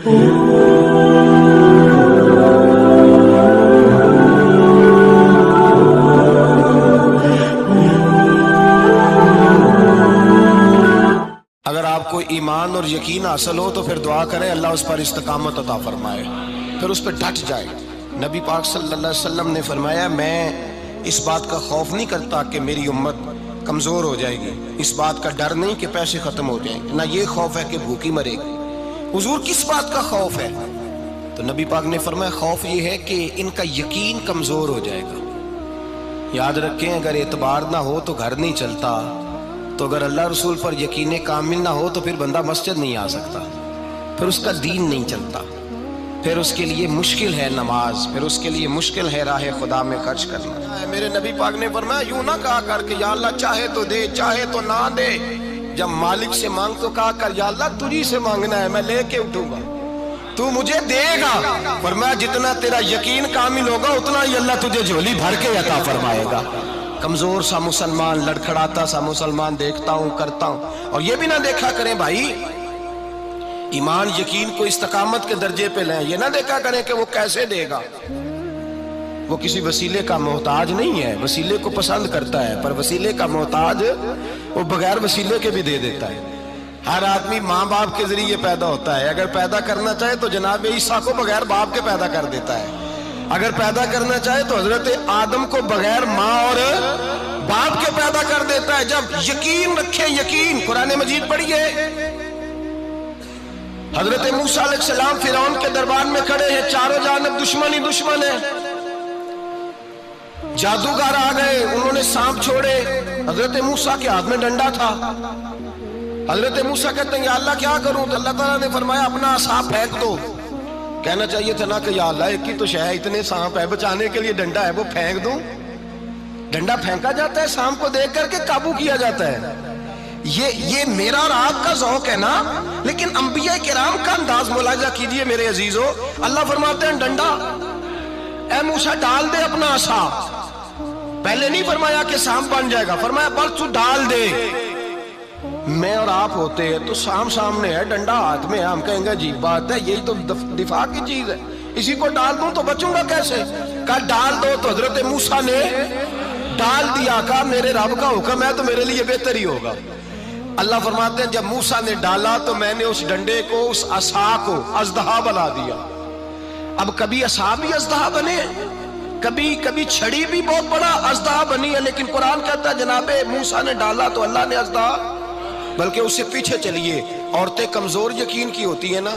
اگر آپ کو ایمان اور یقین حاصل ہو تو پھر دعا کریں اللہ اس پر استقامت عطا فرمائے، پھر اس پہ ڈٹ جائے۔ نبی پاک صلی اللہ علیہ وسلم نے فرمایا میں اس بات کا خوف نہیں کرتا کہ میری امت کمزور ہو جائے گی، اس بات کا ڈر نہیں کہ پیسے ختم ہو جائیں گے، نہ یہ خوف ہے کہ بھوکی مرے گی۔ حضور کس بات کا خوف ہے؟ تو نبی پاک نے فرمایا خوف یہ ہے کہ ان کا یقین کمزور ہو جائے گا۔ یاد رکھیں اگر اعتبار نہ ہو تو گھر نہیں چلتا، تو اگر اللہ رسول پر یقین کامل نہ ہو تو پھر بندہ مسجد نہیں آ سکتا، پھر اس کا دین نہیں چلتا، پھر اس کے لیے مشکل ہے نماز، پھر اس کے لیے مشکل ہے راہ خدا میں خرچ کرنا۔ میرے نبی پاک نے فرمایا یوں نہ کہا کر کہ یا اللہ چاہے تو دے چاہے تو نہ دے، جب مالک سے مانگ تو کہا کر یا اللہ تجھی سے مانگنا ہے، میں لے کے اٹھوں گا، تو مجھے دے گا۔ فرمایا جتنا تیرا یقین کامل ہوگا اتنا ہی اللہ تجھے جھولی بھر کے عطا فرمائے گا۔ کمزور سا مسلمان، لڑکھڑاتا سا مسلمان دیکھتا ہوں کرتا ہوں، اور یہ بھی نہ دیکھا کریں بھائی ایمان یقین کو استقامت کے درجے پہ لیں، یہ نہ دیکھا کریں کہ وہ کیسے دے گا، وہ کسی وسیلے کا محتاج نہیں ہے، وسیلے کو پسند کرتا ہے، پر وسیلے کا محتاج وہ بغیر وسیلے کے بھی دے دیتا ہے۔ ہر آدمی ماں باپ کے ذریعے پیدا ہوتا ہے، اگر پیدا کرنا چاہے تو جناب عیسیٰ کو بغیر باپ کے پیدا کر دیتا ہے، اگر پیدا کرنا چاہے تو حضرت آدم کو بغیر ماں اور باپ کے پیدا کر دیتا ہے۔ جب یقین رکھیں، یقین قرآن مجید پڑھیے، حضرت موسیٰ علیہ السلام فرعون کے دربار میں کھڑے ہیں، چاروں جانب دشمن ہی دشمن ہے، جادوگر آ گئے، انہوں نے سانپ چھوڑے، حضرت موسیٰ کے ہاتھ میں ڈنڈا تھا، حضرت موسیٰ کہتے ہیں یا اللہ کیا کروں؟ تو اللہ تعالیٰ نے فرمایا اپنا عصا پھینک دو۔ کہنا چاہیے تھا نا کہ یا اللہ ایک ہی تو شے ہے، اتنے سانپ ہے، بچانے کے لیے ڈنڈا ہے وہ پھینک دوں؟ ڈنڈا پھینکا جاتا ہے، سانپ کو دیکھ کر کے قابو کیا جاتا ہے۔ یہ میرا اور آپ کا ذوق ہے نا، لیکن انبیاء کرام کا انداز ملاحظہ کیجئے میرے عزیزو۔ اللہ فرماتے ہیں ڈنڈا، اے موسیٰ ڈال دے اپنا عصا، پہلے نہیں فرمایا کہ سانپ بن جائے گا، فرمایا بس تو ڈال دے۔ میں اور آپ ہوتے ہیں تو سام سامنے ہے، ڈنڈا ہاتھ میں ہے، ہم کہیں گے عجیب بات ہے، یہی تو دفاع کی چیز ہے، اسی کو ڈال دوں تو بچوں گا کیسے؟ کہا ڈال دو، تو حضرت موسیٰ نے ڈال دیا، کہا میرے رب کا حکم ہے تو میرے لیے بہتر ہی ہوگا۔ اللہ فرماتے ہیں جب موسیٰ نے ڈالا تو میں نے اس ڈنڈے کو، اس عصا کو اژدہا بنا دیا۔ اب کبھی عصا بھی اژدہا بنے، کبھی چھڑی بھی بہت بڑا اژدہا بنی ہے، لیکن قرآن کہتا ہے جناب موسیٰ نے ڈالا تو اللہ نے اژدہا، بلکہ اس سے پیچھے چلیے، عورتیں کمزور یقین کی ہوتی ہیں نا،